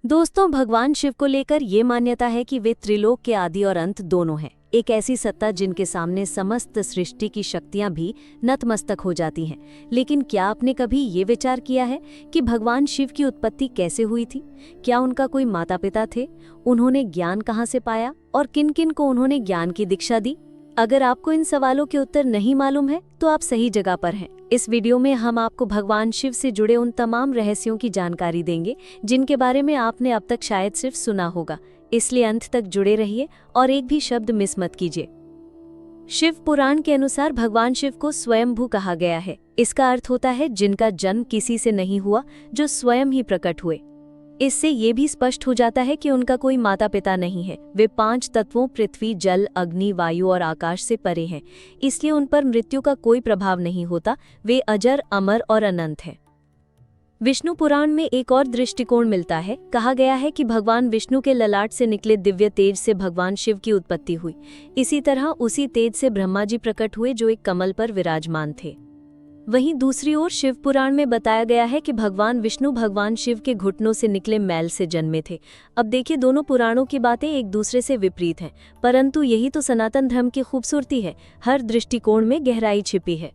दोस्तों, भगवान शिव को लेकर ये मान्यता है कि वे त्रिलोक के आदि और अंत दोनों हैं। एक ऐसी सत्ता जिनके सामने समस्त सृष्टि की शक्तियां भी नतमस्तक हो जाती हैं। लेकिन क्या आपने कभी ये विचार किया है कि भगवान शिव की उत्पत्ति कैसे हुई थी? क्या उनका कोई माता पिता थे? उन्होंने ज्ञान कहाँ से पाया और किन किन को उन्होंने ज्ञान की दीक्षा दी? अगर आपको इन सवालों के उत्तर नहीं मालूम है तो आप सही जगह पर हैं। इस वीडियो में हम आपको भगवान शिव से जुड़े उन तमाम रहस्यों की जानकारी देंगे जिनके बारे में आपने अब तक शायद सिर्फ सुना होगा। इसलिए अंत तक जुड़े रहिए और एक भी शब्द मिस मत कीजिए। शिव पुराण के अनुसार भगवान शिव को स्वयंभू कहा गया है। इसका अर्थ होता है जिनका जन्म किसी से नहीं हुआ, जो स्वयं ही प्रकट हुए। इससे ये भी स्पष्ट हो जाता है कि उनका कोई माता पिता नहीं है। वे 5 तत्वों पृथ्वी, जल, अग्नि, वायु और आकाश से परे हैं। इसलिए उन पर मृत्यु का कोई प्रभाव नहीं होता। वे अजर, अमर और अनंत हैं। विष्णु पुराण में एक और दृष्टिकोण मिलता है। कहा गया है कि भगवान विष्णु के ललाट से निकले दिव्य तेज से भगवान शिव की उत्पत्ति हुई। इसी तरह उसी तेज से ब्रह्मा जी प्रकट हुए, जो एक कमल पर विराजमान थे। वहीं दूसरी ओर शिव पुराण में बताया गया है कि भगवान विष्णु भगवान शिव के घुटनों से निकले मैल से जन्मे थे। अब देखिए, दोनों पुराणों की बातें एक दूसरे से विपरीत हैं, परंतु यही तो सनातन धर्म की खूबसूरती है। हर दृष्टिकोण में गहराई छिपी है।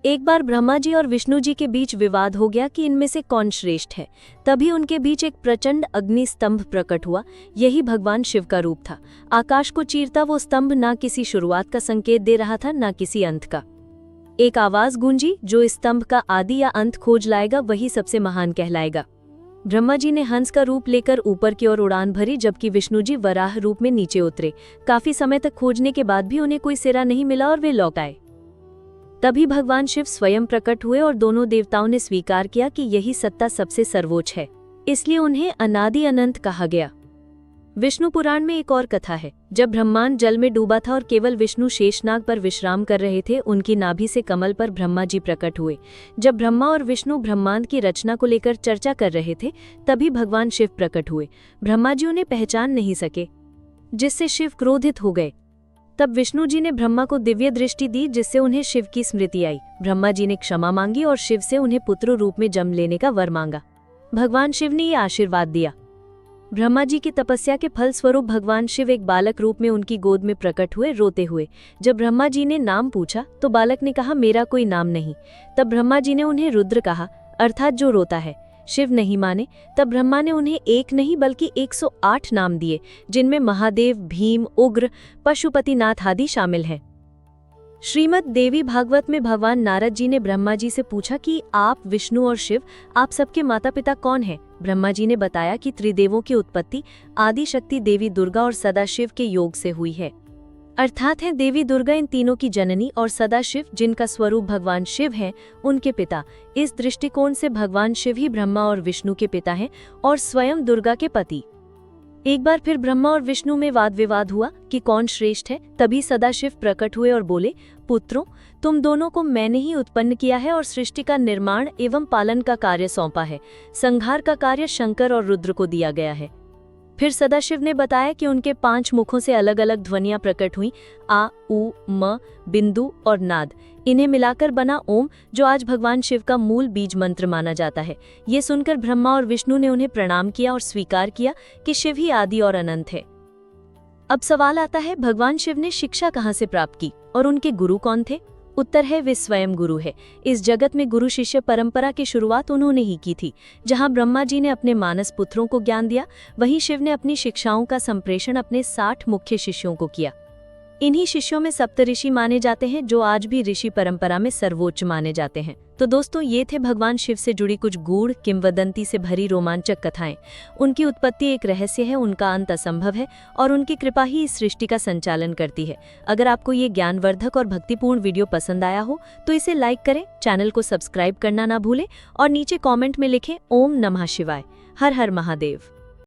एक बार ब्रह्मा जी और विष्णु जी के बीच विवाद हो गया कि इनमें से कौन श्रेष्ठ है। तभी उनके बीच एक प्रचंड अग्नि स्तंभ प्रकट हुआ। यही भगवान शिव का रूप था। आकाश को चीरता वो स्तंभ ना किसी शुरुआत का संकेत दे रहा था, ना किसी अंत का। एक आवाज गूंजी, जो इस स्तंभ का आदि या अंत खोज लाएगा वही सबसे महान कहलाएगा। ब्रह्मा जी ने हंस का रूप लेकर ऊपर की ओर उड़ान भरी, जबकि विष्णु जी वराह रूप में नीचे उतरे। काफी समय तक खोजने के बाद भी उन्हें कोई सिरा नहीं मिला और वे लौट आए। तभी भगवान शिव स्वयं प्रकट हुए और दोनों देवताओं ने स्वीकार किया कि यही सत्ता सबसे सर्वोच्च है। इसलिए उन्हें अनादि अनंत कहा गया। विष्णु पुराण में एक और कथा है। जब ब्रह्मांड जल में डूबा था और केवल विष्णु शेषनाग पर विश्राम कर रहे थे, उनकी नाभि से कमल पर ब्रह्मा जी प्रकट हुए। जब ब्रह्मा और विष्णु ब्रह्मांड की रचना को लेकर चर्चा कर रहे थे, तभी भगवान शिव प्रकट हुए। ब्रह्मा जी उन्हें पहचान नहीं सके, जिससे शिव क्रोधित हो गए। तब विष्णु जी ने ब्रह्मा को दिव्य दृष्टि दी, जिससे उन्हें शिव की स्मृति आई। ब्रह्मा जी ने क्षमा मांगी और शिव से उन्हें पुत्र रूप में जन्म लेने का वर मांगा। भगवान शिव ने ये आशीर्वाद दिया। ब्रह्मा जी की तपस्या के फल स्वरूप भगवान शिव एक बालक रूप में उनकी गोद में प्रकट हुए, रोते हुए। जब ब्रह्मा जी ने नाम पूछा तो बालक ने कहा, मेरा कोई नाम नहीं। तब ब्रह्मा जी ने उन्हें रुद्र कहा, अर्थात जो रोता है। शिव नहीं माने। तब ब्रह्मा ने उन्हें एक नहीं बल्कि 108 नाम दिए, जिनमें महादेव, भीम, उग्र, पशुपतिनाथ आदि शामिल हैं। श्रीमद् देवी भागवत में भगवान नारद जी ने ब्रह्मा जी से पूछा कि आप विष्णु और शिव, आप सबके माता पिता कौन हैं? ब्रह्मा जी ने बताया कि त्रिदेवों की उत्पत्ति आदि शक्ति देवी दुर्गा और सदाशिव के योग से हुई है। अर्थात है देवी दुर्गा इन तीनों की जननी और सदाशिव, जिनका स्वरूप भगवान शिव हैं, उनके पिता। इस दृष्टिकोण से भगवान शिव ही ब्रह्मा और विष्णु के पिता हैं और स्वयं दुर्गा के पति। एक बार फिर ब्रह्मा और विष्णु में वाद विवाद हुआ कि कौन श्रेष्ठ है। तभी सदाशिव प्रकट हुए और बोले, पुत्रों, तुम दोनों को मैंने ही उत्पन्न किया है और सृष्टि का निर्माण एवं पालन का कार्य सौंपा है। संहार का कार्य शंकर और रुद्र को दिया गया है। फिर सदाशिव ने बताया कि उनके 5 मुखों से अलग अलग ध्वनियां प्रकट हुई, आ, उ, म, बिंदु और नाद। इन्हें मिलाकर बना ओम, जो आज भगवान शिव का मूल बीज मंत्र माना जाता है। ये सुनकर ब्रह्मा और विष्णु ने उन्हें प्रणाम किया और स्वीकार किया कि शिव ही आदि और अनंत है। अब सवाल आता है, भगवान शिव ने शिक्षा कहाँ से प्राप्त की और उनके गुरु कौन थे? उत्तर है, वे स्वयं गुरु है। इस जगत में गुरु शिष्य परंपरा की शुरुआत उन्होंने ही की थी। जहां ब्रह्मा जी ने अपने मानस पुत्रों को ज्ञान दिया, वहीं शिव ने अपनी शिक्षाओं का संप्रेषण अपने 60 मुख्य शिष्यों को किया। इन्हीं शिष्यों में सप्तऋषि माने जाते हैं, जो आज भी ऋषि परंपरा में सर्वोच्च माने जाते हैं। तो दोस्तों, ये थे भगवान शिव से जुड़ी कुछ गूढ़, किंवदंती से भरी रोमांचक कथाएं। उनकी उत्पत्ति एक रहस्य है, उनका अंत असंभव है और उनकी कृपा ही इस सृष्टि का संचालन करती है। अगर आपको ये ज्ञानवर्धक और भक्तिपूर्ण वीडियो पसंद आया हो तो इसे लाइक करें, चैनल को सब्सक्राइब करना ना भूलें और नीचे कॉमेंट में लिखें, ओम नमः शिवाय। हर हर महादेव।